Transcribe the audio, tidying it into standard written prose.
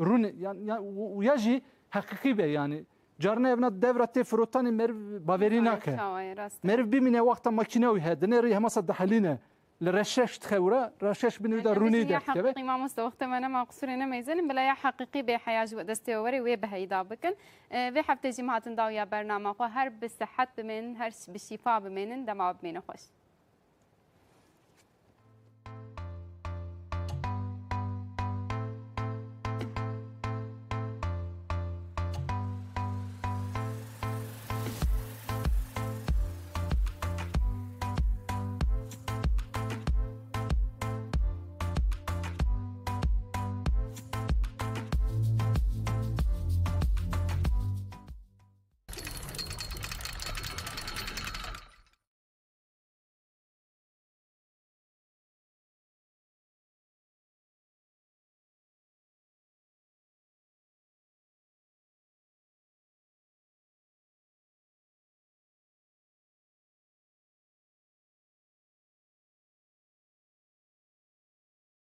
رون يعني ويجي حقيقي به يعني جارنا ابنا دورة فروتاني مرف باوريناك مرف بمنه وقت ماكينة وهذا نري هم صد حلينا لرشاش تخورة رشاش بنودا روني ده حقيقي ما مستوقت أنا ما قصرنا ما يزال بلا حقيقي بحياة جو دستوري وبهيدا بكن في حبتي جماعة داوية برنامج هر بالصحة بمن هر بالشفاء بمن دماغ بمن خوش